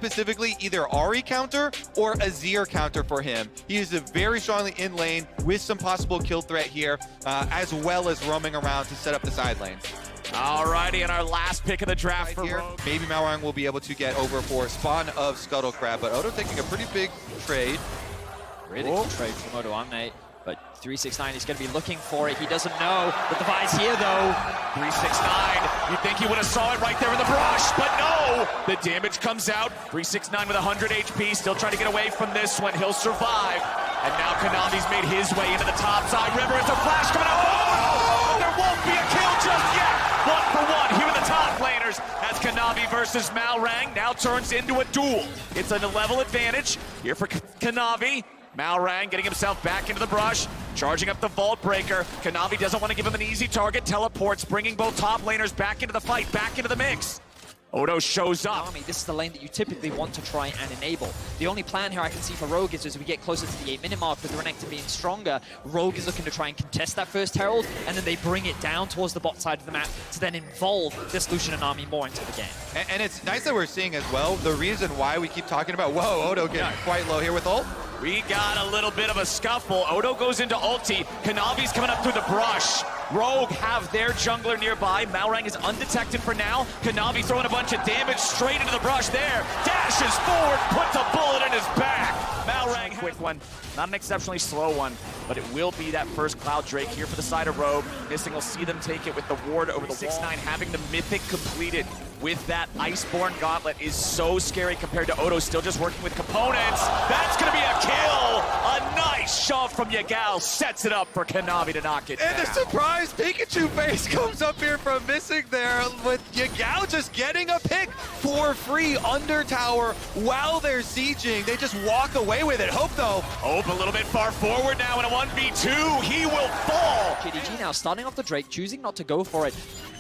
specifically either RE counter or a Zir counter for him. He is very strongly in lane with some possible kill threat here, as well as roaming around to set up the side lanes. Alrighty, and our last pick of the draft for here, Rogue. maybe Malrang will be able to get over for spawn of Scuttle Crab, but Odo taking a pretty big trade. Really good trade from Odoamne, but 369 is going to be looking for it. He doesn't know the device here, though. 369, you'd think he would have saw it right there in the brush, but no! The damage comes out. 369 with 100 HP, still trying to get away from this one. He'll survive. And now Kanavi's made his way into the top side. River, it's a flash coming out. Oh! There won't be a kill just yet. 1-for-1 here in the top laners as Kanavi versus Malrang now turns into a duel. It's a level advantage here for Kanavi. Malrang getting himself back into the brush, charging up the Vault Breaker. Kanavi doesn't want to give him an easy target. Teleports, bringing both top laners back into the fight, back into the mix. Odo shows up. This is the lane that you typically want to try and enable. The only plan here I can see for Rogue is as we get closer to the 8-minute mark with Renekton being stronger, Rogue is looking to try and contest that first Herald, and then they bring it down towards the bot side of the map to then involve this Lucian and army more into the game. And it's nice that we're seeing as well the reason why we keep talking about, whoa, Odo getting quite low here with ult. We got a little bit of a scuffle. Odo goes into ulti. Kanavi's coming up through the brush. Rogue have their jungler nearby. Malrang is undetected for now. Kanavi throwing a bunch of damage straight into the brush there. Dashes forward, puts a bullet in his back. Malrang, quick one. Not an exceptionally slow one, but it will be that first Cloud Drake here for the side of Rogue. Missing will see them take it with the ward over the 6-9. Having the Mythic completed with that Iceborne Gauntlet is so scary compared to Odo still just working with components. That's going to be a kill. A nice shove from Yagao sets it up for Kanavi to knock it And down. the surprise Pikachu face comes up here from missing there with Yagao just getting a pick for free under tower while they're sieging. They just walk away with it. Hope though. Hope a little bit far forward now in a 1v2. He will fall. JDG now starting off the Drake, choosing not to go for it.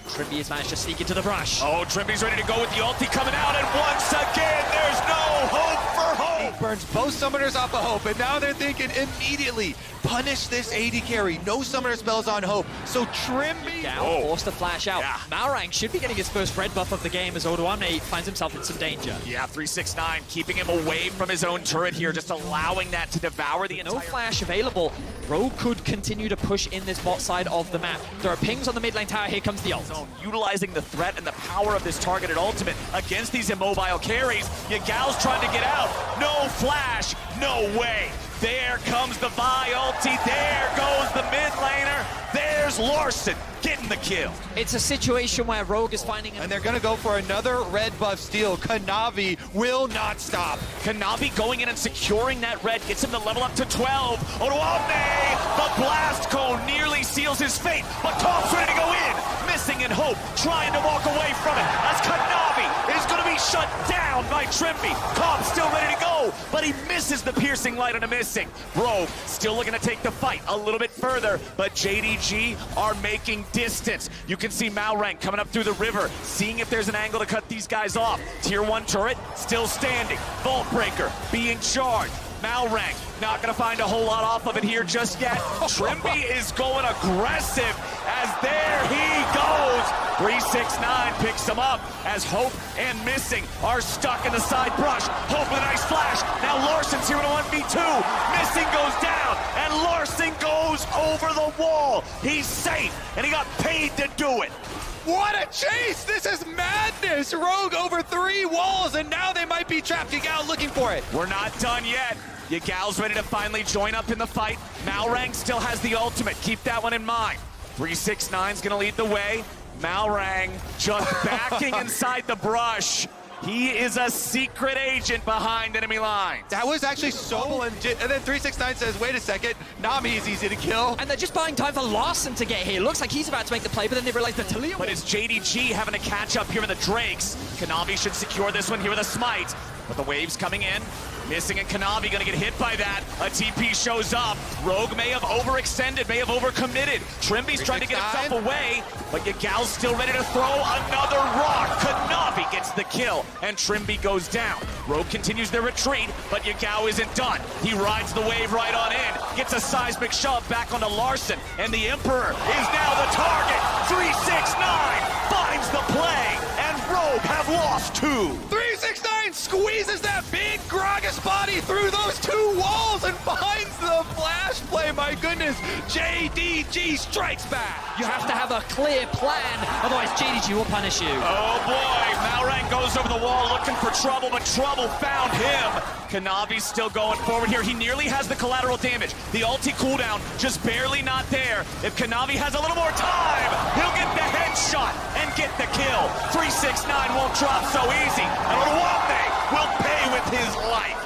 Trymbi has managed to sneak into the brush. Oh, Trymbi's ready to go with the ulti coming out, and once again, there's no hope for Hope. Burns both summoners off of Hope, and now they're thinking immediately, punish this AD carry. No summoner spells on Hope. So Trymbi Down, forced to flash out. Yeah. Malrang should be getting his first red buff of the game as Odoamne finds himself in some danger. Yeah, 369 keeping him away from his own turret here, just allowing that to devour the entire... No flash available. Rogue could continue to push in this bot side of the map. There are pings on the mid lane tower. Here comes the ult. So utilizing the threat and the power of this targeted ultimate against these immobile carries. Yagao's trying to get out. No flash, no way. There comes the Vi ulti. There goes the mid laner. There's Larssen getting the kill. It's a situation where Rogue is finding... and they're gonna go for another red buff steal. Kanavi will not stop. Kanavi going in and securing that red gets him to level up to 12. Odoamne, the blast cone nearly seals his fate, but Tom's ready to go in. Missing in Hope, trying to walk away from it as Kanavi is going to be shut down by Trymbi. Tom's still ready to go, but he misses the piercing light on a missing. Rogue still looking to take the fight a little bit further, but JDG are making distance. You can see Malrang coming up through the river, seeing if there's an angle to cut these guys off. Tier 1 turret still standing. Vault Breaker being charged. Malrang not going to find a whole lot off of it here just yet. Trymbi is going aggressive as there he goes. 369 picks him up as Hope and Missing are stuck in the side brush. Hope with a nice flash. Now Larssen's here in a 1v2. Missing goes down and Larssen goes over the wall. He's safe and he got paid to do it. What a chase! This is madness! Rogue over 3 walls, and now they might be trapped. Yagao looking for it. We're not done yet. Yagao's ready to finally join up in the fight. Malrang still has the ultimate. Keep that one in mind. 369's gonna lead the way. Malrang just backing inside the brush. He is a secret agent behind enemy lines. That was actually so legit. And then 369 says, wait a second, Nami is easy to kill. And they're just buying time for Larssen to get here. Looks like he's about to make the play, but then they realize that Talia... But it's JDG having to catch up here in the Drakes. Kanavi should secure this one here with a smite. But the waves coming in. Missing and Kanavi gonna get hit by that. A TP shows up. Rogue may have overextended, may have overcommitted. Trymbi's trying to get himself away, but Yagao's still ready to throw another rock. Kanavi gets the kill, and Trymbi goes down. Rogue continues their retreat, but Yagao isn't done. He rides the wave right on in, gets a seismic shove back onto Larssen, and the Emperor is now the target. 369 finds the play, and Rogue have lost 2. 369 squeezes that big Gragas body through those two walls and finds the flash play. My goodness, JDG strikes back. You have to have a clear plan, otherwise JDG will punish you. Oh boy, Malrang goes over the wall looking for trouble, but trouble found him. Kanavi's still going forward here. He nearly has the collateral damage. The ulti cooldown just barely not there. If Kanavi has a little more time, he'll get the headshot and get the kill. 369 won't drop so easy. And Odoamne will pay with his life.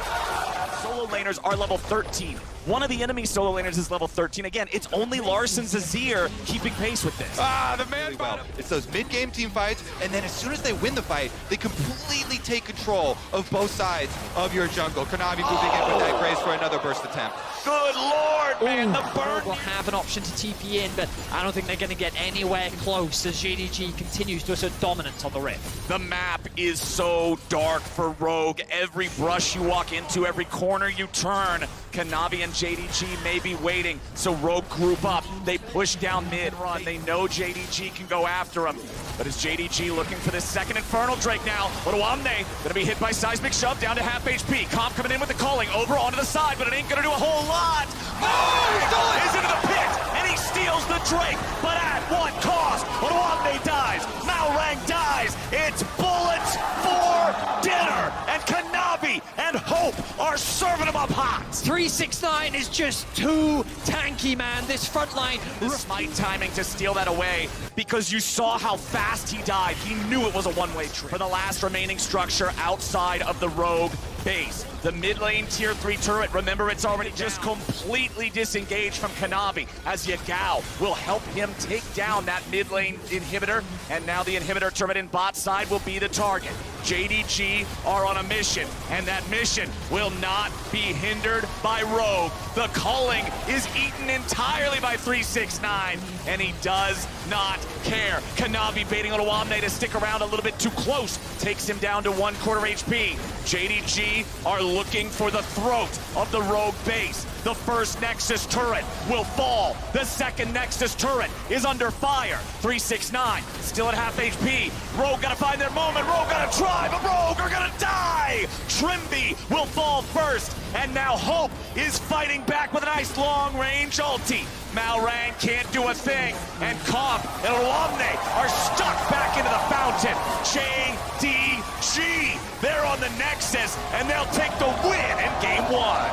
Solo laners are level 13. One of the enemy solo laners is level 13. Again, it's only Larssen's Azir keeping pace with this. The man well. It's those mid-game team fights, and then as soon as they win the fight, they completely take control of both sides of your jungle. Kanavi moving in with that Grace for another burst attempt. Good lord, man, the burn. Will have an option to TP in, but I don't think they're going to get anywhere close as JDG continues to assert dominance on the Rift. The map is so dark for Rogue. Every brush you walk into, every corner you turn, Kanavi and JDG may be waiting, so Rogue group up. They push down mid run. They know JDG can go after him. But is JDG looking for this second Infernal Drake now? Odoamne gonna be hit by Seismic Shove down to half HP. Comp coming in with the calling over onto the side, but it ain't gonna do a whole lot. Oh, he's into the pit, and he steals the Drake, but at what cost? Odoamne dies, Malrang dies. It's bullets for dinner, and Kanavi and Hope are serving him up hot. 369 is just too tanky, man. This front line. The smite timing to steal that away, because you saw how fast he died. He knew it was a one-way trip. For the last remaining structure outside of the Rogue base, the mid lane tier 3 turret, remember it's already just completely disengaged from Kanavi, as Yagao will help him take down that mid lane inhibitor, and now the inhibitor turret in bot side will be the target. JDG are on a mission, and that mission will not be hindered by Rogue. The culling is eaten entirely by 369, and he does not care. Kanavi baiting Odoamne to stick around a little bit too close, takes him down to 1/4 HP. JDG are looking for the throat of the Rogue base. The first Nexus turret will fall. The second Nexus turret is under fire. 369 still at half HP. Rogue gotta find their moment. Rogue gotta try, but Rogue are gonna die. Trymbi will fall first, and now Hope is fighting back with a nice long-range ulti. Malrang can't do a thing, and Comp and Odoamne are stuck back into the fountain. JDG, they're on the Nexus, and they'll take the win in game 1.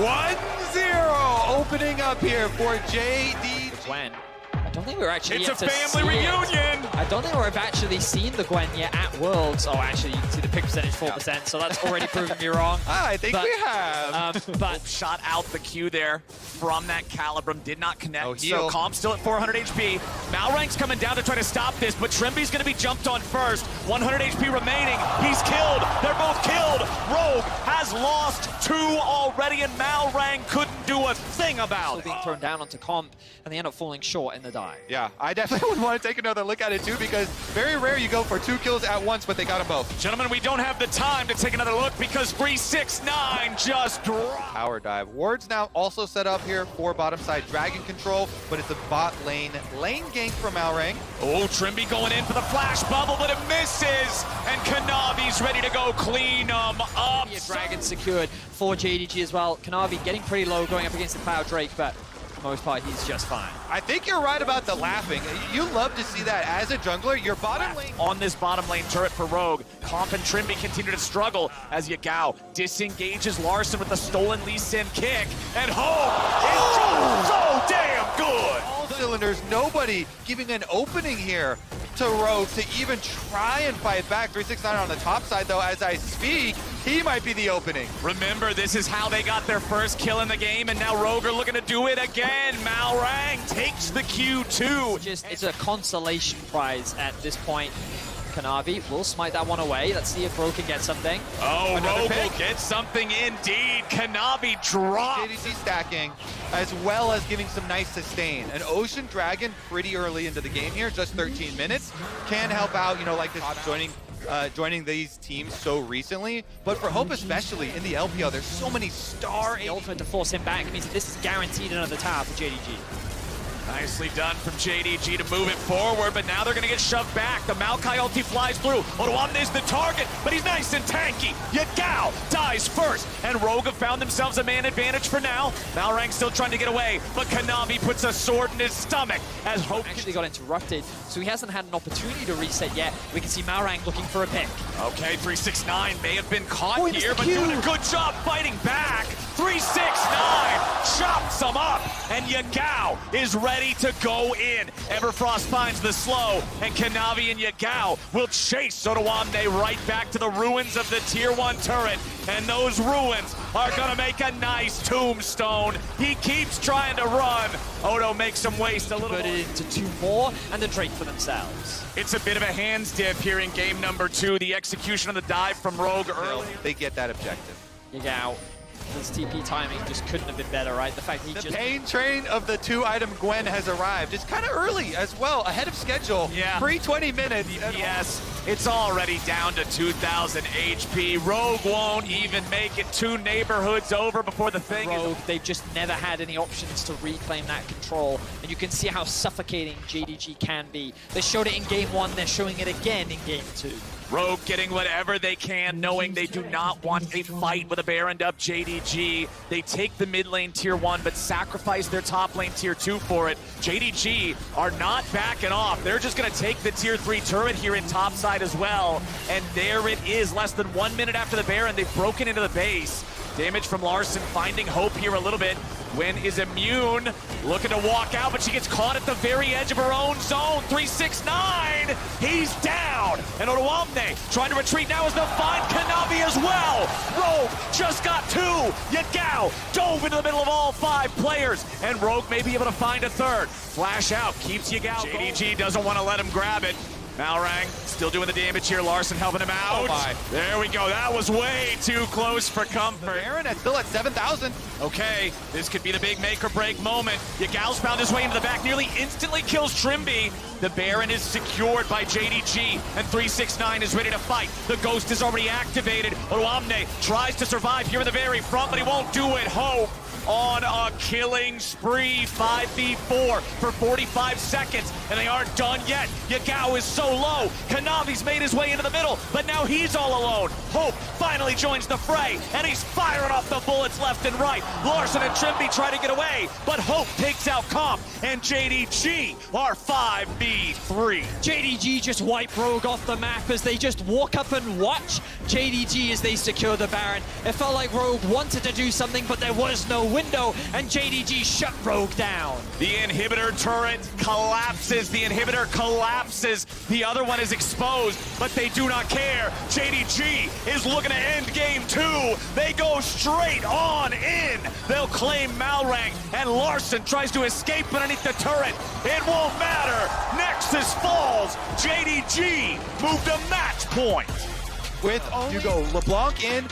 1-0 opening up here for JD. Gwen. I don't think we're actually It's yet a to family see reunion. it. I don't think we've actually seen the Gwen yet at Worlds. Oh, actually, you can see the pick percentage 4%, so that's already proven me wrong. I think we have. But Shot out the Q there from that Calibrum, did not connect. Oh, So heal. Calm still at 400 HP. Malrang's coming down to try to stop this, but Trymbi's gonna be jumped on first. 100 HP remaining. He's killed. They're both killed. Rogue has lost 2 already, and Malrang couldn't do a thing about still it. being thrown down onto Comp, and they end up falling short in the dive. Yeah, I definitely would want to take another look at it too, because very rare you go for 2 kills at once, but they got them both. Gentlemen, we don't have the time to take another look because 369 just dropped. Power dive. Wards now also set up here for bottom side dragon control, but it's a bot lane gank from Malrang. Oh, Trymbi going in for the flash bubble, but it misses, and Kanavi's ready to go clean them up. A dragon secured for JDG as well. Kanavi getting pretty low going up against the Cloud Drake, but for the most part, he's just fine. I think you're right about the laughing. You love to see that as a jungler. Your bottom lane On this bottom lane turret for Rogue, Comp and Trymbi continue to struggle as Yagao disengages Larssen with the stolen Lee Sin kick, and Hope is just so damn good. all cylinders, nobody giving an opening here to Rogue to even try and fight back. 369 on the top side though, as I speak, he might be the opening. Remember, this is how they got their first kill in the game, and now Rogue are looking to do it again. Malrang takes the Q2. It's a consolation prize at this point. Kanavi will smite that one away. Let's see if Rogue can get something. Oh, Another Rogue pick. will get something indeed. Kanavi drops. JDG stacking, as well as giving some nice sustain. An Ocean Dragon pretty early into the game here, just 13 minutes, can help out, you know, like this joining these teams so recently. But for Hope especially, in the LPL, there's so many star The ultimate to force him back means this is guaranteed another tower for JDG. Nicely done from JDG to move it forward, but now they're going to get shoved back. The Maokai ulti flies through. Odoamne is the target, but he's nice and tanky. Yagao dies first, and Rogue have found themselves a man advantage for now. Malrang still trying to get away, but Kanavi puts a sword in his stomach as Hope Actually got interrupted, so he hasn't had an opportunity to reset yet. We can see Malrang looking for a pick. Okay, 369 may have been caught Oh, here, but doing a good job fighting back. 369 chops him up, and Yagao is ready to go in. Everfrost finds the slow, and Kanavi and Yagao will chase Odoamne right back to the ruins of the Tier 1 turret, and those ruins are gonna make a nice tombstone. He keeps trying to run. Odo makes him waste a little. Put it into 2 more, and then Drake for themselves. It's a bit of a hands dip here in game number 2. The execution of the dive from Rogue early. They get that objective. Yagao, his TP timing just couldn't have been better, right? The fact he The just... pain train of the 2-item Gwen has arrived. It's kind of early as well, ahead of schedule. Yeah. Pre-20 minutes. Yes, it's already down to 2,000 HP. Rogue won't even make it 2 neighborhoods over before the thing Rogue, they've just never had any options to reclaim that control, and you can see how suffocating JDG can be. They showed it in game 1, they're showing it again in game 2. Rogue getting whatever they can, knowing they do not want a fight with a Baroned up JDG. They take the mid lane tier 1, but sacrifice their top lane tier 2 for it. JDG are not backing off. They're just going to take the tier 3 turret here in top side as well. And there it is, less than 1 minute after the Baron. They've broken into the base. Damage from Larssen, finding hope here a little bit. Gwen is immune, looking to walk out, but she gets caught at the very edge of her own zone. 369, he's down. And Odoamne trying to retreat now as they'll find Kanavi as well. Rogue just got 2. Yagao dove into the middle of all 5 players, and Rogue may be able to find a third. Flash out, keeps Yagao. JDG doesn't want to let him grab it. Malrang still doing the damage here. Larssen helping him out. Oh there we go. That was way too close for comfort. Baron is still at 7,000. Okay, this could be the big make or break moment. Yagao's found his way into the back, nearly instantly kills Trymbi. The Baron is secured by JDG, and 369 is ready to fight. The Ghost is already activated. Odoamne tries to survive here in the very front, but he won't do it. Hope on a killing spree, 5v4 for 45 seconds, and they aren't done yet. Yagao is so low. Kanavi's made his way into the middle, but now he's all alone. Hope finally joins the fray, and he's firing off the bullets left and right. Larssen and Trymbi try to get away, but Hope takes out Comp, and JDG are 5v3. JDG just wipe Rogue off the map as they just walk up and watch JDG as they secure the Baron. It felt like Rogue wanted to do something, but there was no window, and JDG shut Rogue down. The inhibitor turret collapses. The inhibitor collapses. The other one is exposed, but they do not care. JDG is looking to end game 2. They go straight on in. They'll claim Malrang, and Larssen tries to escape underneath the turret. It won't matter. Nexus falls. JDG moved to match point. With you go LeBlanc in,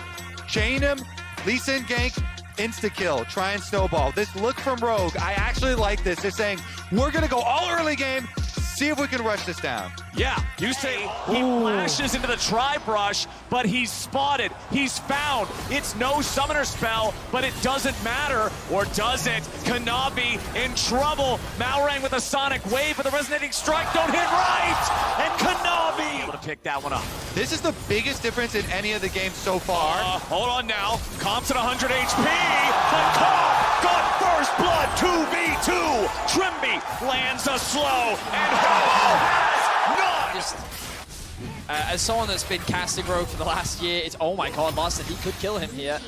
chain him, Lee Sin gank, insta-kill, try and snowball. This look from Rogue, I actually like this. They're saying, we're gonna go all early game, see if we can rush this down. Yeah, you say he flashes into the tri-brush, but he's spotted, he's found. It's no summoner spell, but it doesn't matter, or does it? Kanavi in trouble. Malrang with a sonic wave, but the resonating strike don't hit right! And Kanavi able to pick that one up. This is the biggest difference in any of the games so far. Hold on now, Comp's at 100 HP, but Comp got first blood, 2v2. Trymbi lands a slow, and Hobo has none! As someone that's been casting Rogue for the last year, it's, oh my god, Larssen, he could kill him here.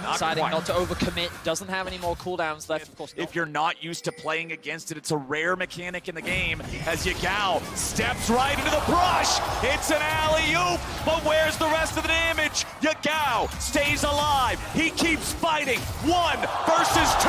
Deciding not to overcommit, doesn't have any more cooldowns left, of course. If you're not used to playing against it, it's a rare mechanic in the game. As Yagao steps right into the brush, it's an alley-oop, but where's the rest of the damage? Yagao stays alive, he keeps fighting. 1 versus 2,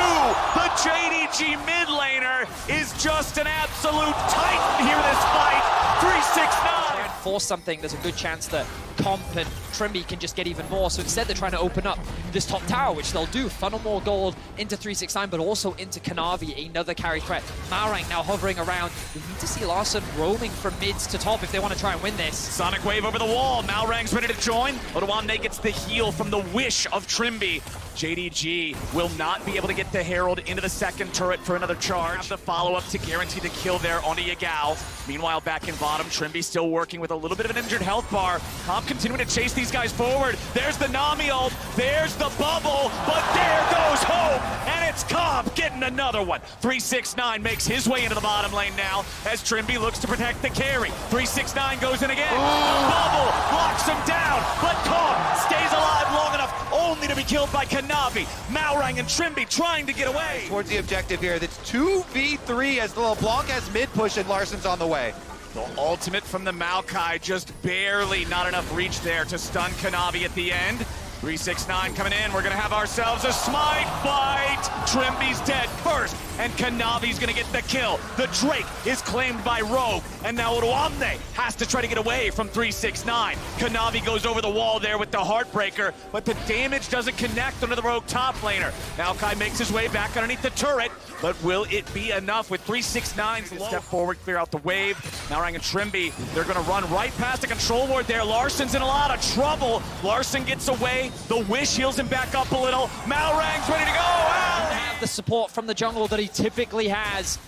the JDG mid laner is just an absolute titan here in this fight. 369. Force something, there's a good chance that Comp and Trymbi can just get even more. So instead, they're trying to open up this top tower, which they'll do. Funnel more gold into 369, but also into Kanavi, another carry threat. Malrang now hovering around. We need to see Larssen roaming from mids to top if they want to try and win this. Sonic wave over the wall. Malrang's ready to join. Odoamne gets the heal from the wish of Trymbi. JDG will not be able to get the Herald into the second turret for another charge. Have the follow-up to guarantee the kill there onto Yagao. Meanwhile, back in bottom, Trymbi still working with a little bit of an injured health bar. Comp continuing to chase these guys forward. There's the Nami ult, there's the bubble, but there goes Hope, and it's Comp getting another one. 369 makes his way into the bottom lane now as Trymbi looks to protect the carry. 369 goes in again. Bubble locks him down, but Comp stays alive long enough only to be killed by Kanavi. Malrang and Trymbi trying to get away. Towards the objective here. That's 2v3 as the LeBlanc has mid push and Larsen's on the way. The ultimate from the Maokai, just barely not enough reach there to stun Kanavi at the end. 369 coming in, we're gonna have ourselves a smite fight! Trymbi's dead first, and Kanavi's gonna get the kill. The Drake is claimed by Rogue, and now Odoamne has to try to get away from 369. Kanavi goes over the wall there with the Heartbreaker, but the damage doesn't connect under the Rogue top laner. Maokai makes his way back underneath the turret, but will it be enough with 369's step forward, clear out the wave. Malrang and Trymbi, they're gonna run right past the control ward there. Larsen's in a lot of trouble. Larssen gets away. The Wish heals him back up a little. Malrang's ready to go. Have the support from the jungle that he typically has.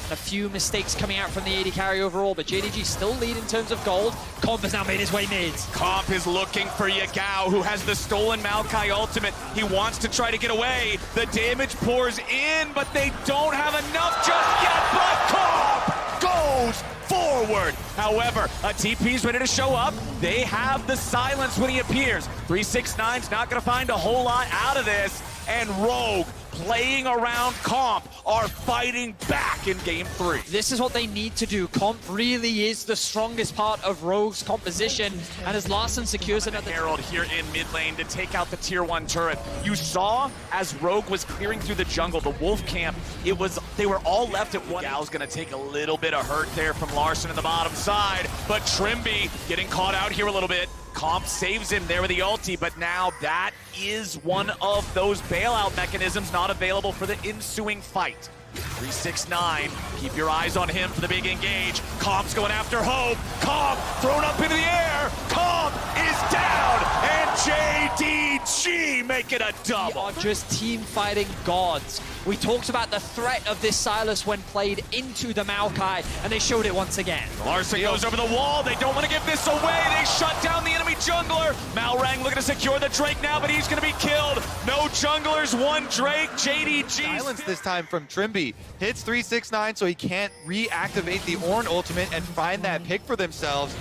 And a few mistakes coming out from the AD carry overall, but JDG still lead in terms of gold. Comp has now made his way mid. Comp is looking for Yagao, who has the stolen Maokai ultimate. He wants to try to get away. The damage pours in, but they don't have enough just yet. But Comp goes forward. However, a TP's ready to show up. They have the silence when he appears. 369's not going to find a whole lot out of this. And Rogue, playing around Comp, are fighting back in game 3. This is what they need to do. Comp really is the strongest part of Rogue's composition. And as Larssen secures another Herald here in mid lane to take out the tier 1 turret. You saw as Rogue was clearing through the jungle, the Wolf camp, they were all left at one. Gal's gonna take a little bit of hurt there from Larssen in the bottom side, but Trymbi getting caught out here a little bit. Comp saves him there with the ulti, but now that is one of those bailout mechanisms not available for the ensuing fight. 369, keep your eyes on him for the big engage. Comp's going after Hope. Comp thrown up into the air. Comp is down, and JDG make it a double. They are just team fighting gods. We talked about the threat of this Sylas when played into the Maokai, and they showed it once again. Larssen goes over the wall. They don't want to give this away. They shut down the enemy jungler. Malrang looking to secure the Drake now, but he's going to be killed. No junglers, one Drake. JDG. Silence this time from Trymbi. Hits 369 so he can't reactivate the Ornn ultimate and find that pick for themselves.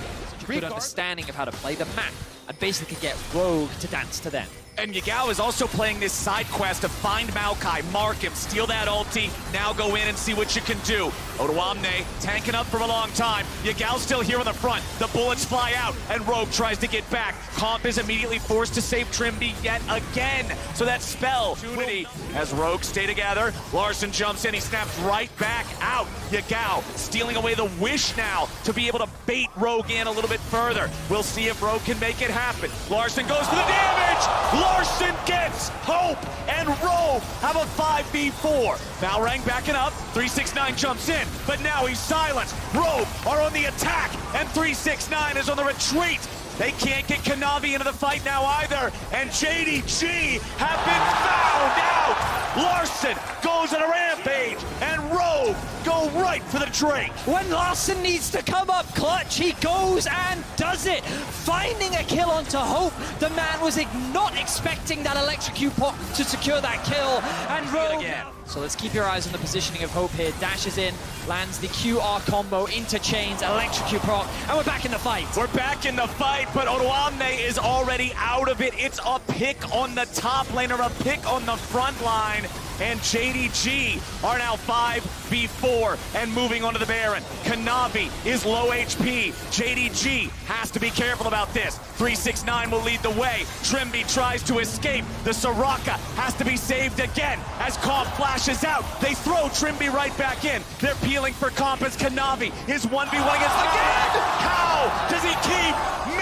Good understanding of how to play the map and basically get Rogue to dance to them. And Yagao is also playing this side quest to find Maokai, mark him, steal that ulti, now go in and see what you can do. Odoamne tanking up for a long time. Yagao's still here on the front. The bullets fly out, and Rogue tries to get back. Comp is immediately forced to save Trymbi yet again. So that spell, opportunity as Rogue stay together. Larssen jumps in, he snaps right back out. Yagao stealing away the Wish now to be able to bait Rogue in a little bit further. We'll see if Rogue can make it happen. Larssen goes for the damage! Larssen gets Hope, and Rogue have a 5v4. Malrang backing up, 369 jumps in, but now he's silenced. Rogue are on the attack, and 369 is on the retreat. They can't get Kanavi into the fight now either, and JDG have been found out. Larssen goes on a rampage, and Rogue go right for the Drake. When Larssen needs to come up clutch, he goes and does it. Finding a kill onto Hope. The man was not expecting that electrocute pot to secure that kill, and Rogue. So let's keep your eyes on the positioning of Hope here. Dashes in, lands the QR combo into chains, electrocute proc, and we're back in the fight. We're back in the fight, but Odoamne is already out of it. It's a pick on the top laner, a pick on the front line, and JDG are now 5v4 and moving onto the Baron. Kanavi is low HP. JDG has to be careful about this. 369 will lead the way. Trymbi tries to escape. The Soraka has to be saved again as Comp flashes out. They throw Trymbi right back in. They're peeling for Comp as Kanavi is 1v1 against again. How does he keep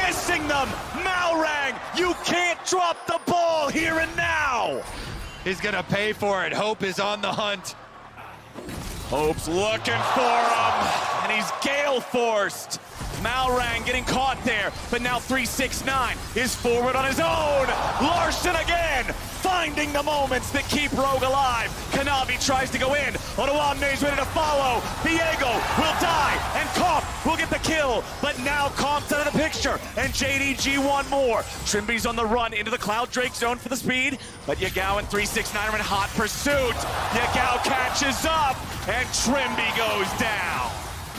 missing them? Malrang, you can't drop the ball here and now. He's gonna pay for it. Hope is on the hunt. Hope's looking for him, and he's gale forced. Malrang getting caught there, but now 369 is forward on his own. Larssen again, finding the moments that keep Rogue alive. Kanavi tries to go in. Odoamne's ready to follow. Diego will die, and Comp will get the kill. But now Comp's out of the picture, and JDG one more. Trymbi's on the run into the Cloud Drake zone for the speed, but Yagao and 369 are in hot pursuit. Yagao catches up, and Trymbi goes down.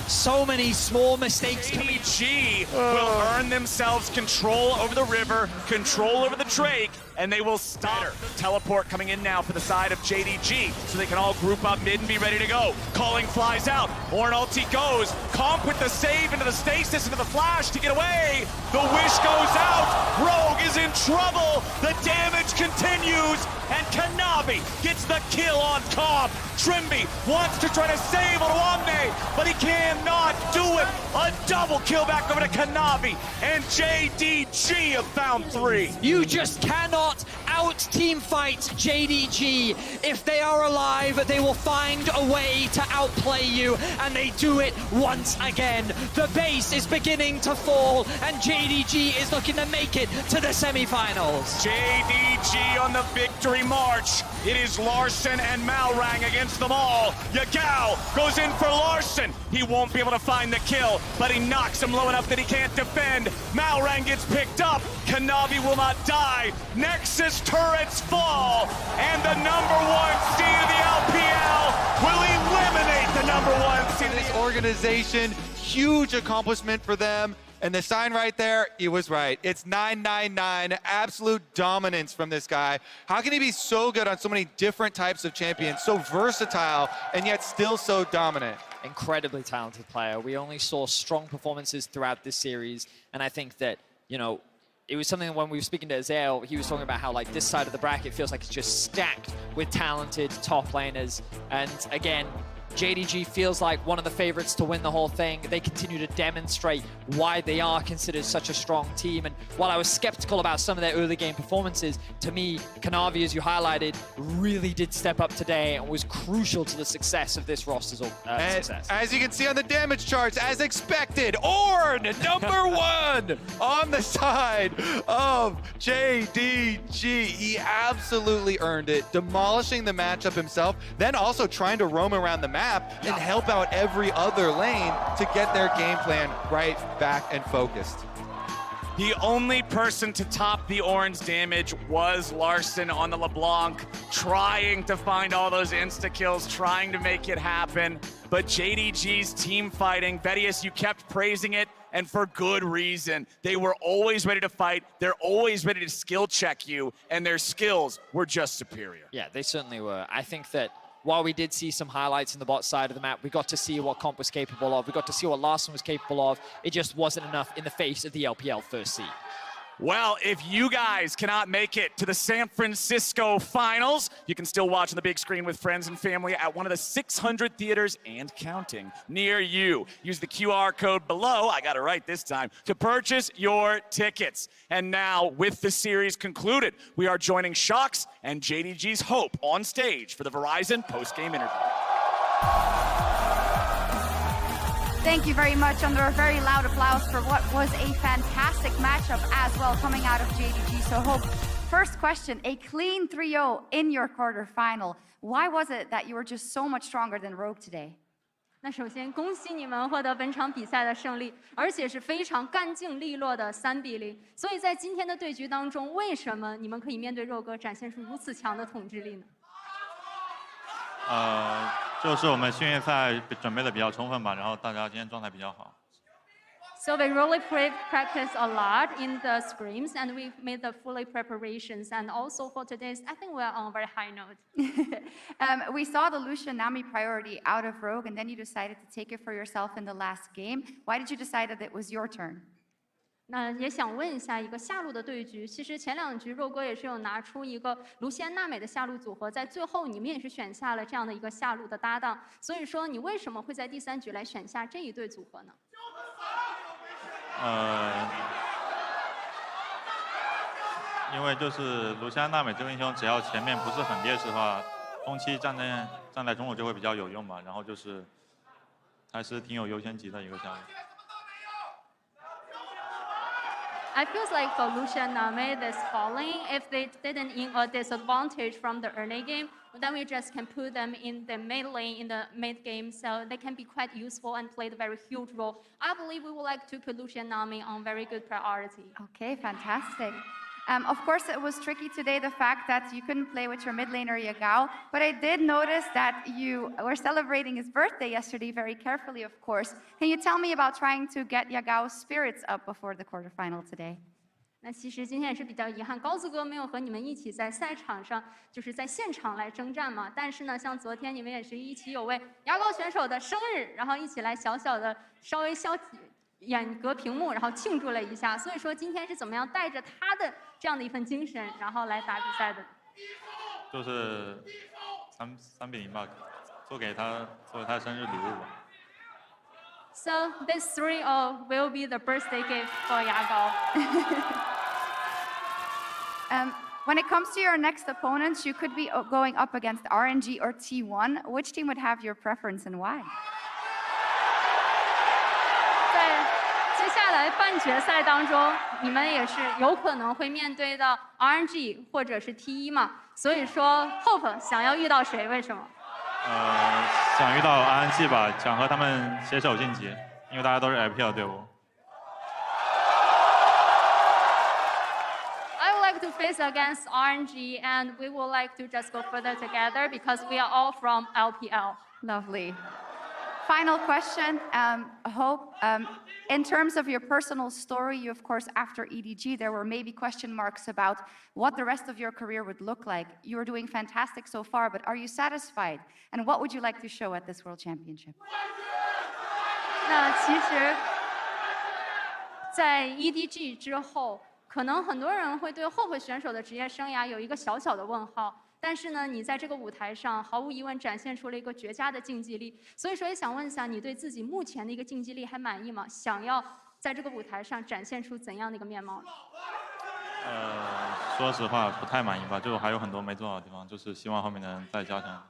So many small mistakes. JDG will earn themselves control over the river, control over the Drake, and they will stop. Teleport coming in now for the side of JDG, so they can all group up mid and be ready to go. Calling flies out. Orn ulti goes. Comp with the save into the stasis, into the flash to get away. The wish goes out. Rogue is in trouble. The damage continues, and Kanavi gets the kill on Comp. Trymbi wants to try to save Odoamne, but he cannot do it. A double kill back over to Kanavi, and JDG have found 3. You just cannot out-team fight JDG. If they are alive, they will find a way to outplay you, and they do it once again. The base is beginning to fall, and JDG is looking to make it to the semifinals. JDG on the victory march. It is Larssen and Malrang against them all. Yagao goes in for Larssen. He won't be able to find the kill, but he knocks him low enough that he can't defend. Malrang gets picked up. Kanavi will not die. Nexus turrets fall, and the #1 seed of the LPL will eliminate the #1 seed of This the organization, huge accomplishment for them. And the sign right there, he was right. It's 999, absolute dominance from this guy. How can he be so good on so many different types of champions, so versatile, and yet still so dominant? Incredibly talented player. We only saw strong performances throughout this series, and I think that, you know, it was something when we were speaking to Azael, he was talking about how like this side of the bracket feels like it's just stacked with talented top laners. And again, JDG feels like one of the favorites to win the whole thing. They continue to demonstrate why they are considered such a strong team. And while I was skeptical about some of their early game performances, to me, Kanavi, as you highlighted, really did step up today and was crucial to the success of this roster's success. As you can see on the damage charts, as expected, Orn, #1 on the side of JDG. He absolutely earned it, demolishing the matchup himself, then also trying to roam around the map and help out every other lane to get their game plan right back and focused. The only person to top the orange damage was Larssen on the LeBlanc, trying to find all those insta-kills, trying to make it happen. But JDG's team fighting, Vedius, you kept praising it, and for good reason. They were always ready to fight, they're always ready to skill check you, and their skills were just superior. Yeah, they certainly were. I think that while we did see some highlights in the bot side of the map, we got to see what Comp was capable of. We got to see what Larssen was capable of. It just wasn't enough in the face of the LPL first seed. Well, if you guys cannot make it to the San Francisco finals, you can still watch on the big screen with friends and family at one of the 600 theaters and counting near you. Use the QR code below, I got it right this time, to purchase your tickets. And now, with the series concluded, we are joining Shox and JDG's Hope on stage for the Verizon post-game interview. Thank you very much. Under a very loud applause for what was a fantastic matchup as well coming out of JDG. So Hope, first question, a clean 3-0 in your quarterfinal. Why was it that you were just so much stronger than Rogue today? 那首先恭喜你们获得本场比赛的胜利，而且是非常干净利落的3-0。所以在今天的对局当中，为什么你们可以面对肉哥展现出如此强的统治力呢？就是我们训练赛准备的比较充分吧，然后大家今天状态比较好。So we really practice a lot in the scrims, and we've made the fully preparations. And also for today's, I think we're on a very high note. We saw the Lucian Nami priority out of Rogue, and then you decided to take it for yourself in the last game. Why did you decide that it was your turn? 那也想问一下一个下路的对局，其实前2局肉哥也是有拿出一个卢锡安娜美的下路组合，在最后你们也是选下了这样的一个下路的搭档，所以说你为什么会在第3局来选下这一对组合呢？因为就是卢锡安娜美这个英雄，只要前面不是很劣势的话，中期站在中路就会比较有用嘛，然后就是还是挺有优先级的一个项目。I feel like for Lucian Name this falling, if they didn't in a disadvantage from the early game, then we just can put them in the mid lane in the mid game, so they can be quite useful and play a very huge role. I believe we would like to put Lucian Name on very good priority. Okay, fantastic. Of course, it was tricky today, the fact that you couldn't play with your mid laner Yagao, but I did notice that you were celebrating his birthday yesterday very carefully, of course. Can you tell me about trying to get Yagao's spirits up before the quarterfinal today? 那其实今天也是比较遗憾，高子哥没有和你们一起在赛场上，就是在现场来征战嘛。但是呢，像昨天你们也是一起有为牙膏选手的生日，然后一起来小小的稍微远隔屏幕，然后庆祝了一下。所以说今天是怎么样带着他的这样的一份精神，然后来打比赛的？就是3比0吧，做给他作为他生日礼物吧。So this 3-0 will be the birthday gift for Yagao. When it comes to your next opponents, you could be going up against RNG or T1. Which team would have your preference and why? 在接下来半决赛当中，你们也是有可能会面对到 RNG 或者是 T1嘛，所以说 Hope 想要遇到谁？为什么？想遇到 RNG 吧，想和他们携手晋级，因为大家都是 LPL 队伍。I would like to face against RNG, and we would like to just go further together because we are all from LPL. Lovely. Final question, Hope. In terms of your personal story, you, of course, after EDG, there were maybe question marks about what the rest of your career would look like. You are doing fantastic so far, but are you satisfied? And what would you like to show at this World Championship? 那其实，在 EDG 之后，可能很多人会对 Hope 选手的职业生涯有一个小小的问号。但是呢，你在这个舞台上毫无疑问展现出了一个绝佳的竞技力，所以说也想问一下，你对自己目前的一个竞技力还满意吗？想要在这个舞台上展现出怎样的一个面貌？说实话不太满意吧，就还有很多没做好的地方，就是希望后面能再加强。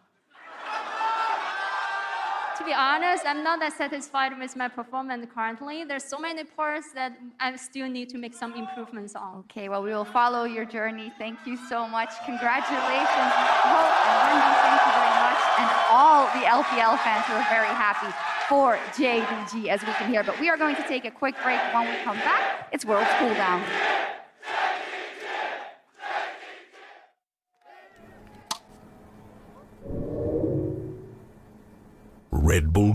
To be honest, I'm not that satisfied with my performance currently. There's so many parts that I still need to make some improvements on. Okay, well, we will follow your journey. Thank you so much. Congratulations, Hope and Wendy, thank you very much. And all the LPL fans who are very happy for JDG, as we can hear. But we are going to take a quick break. When we come back, it's World Cool Down. Red Bull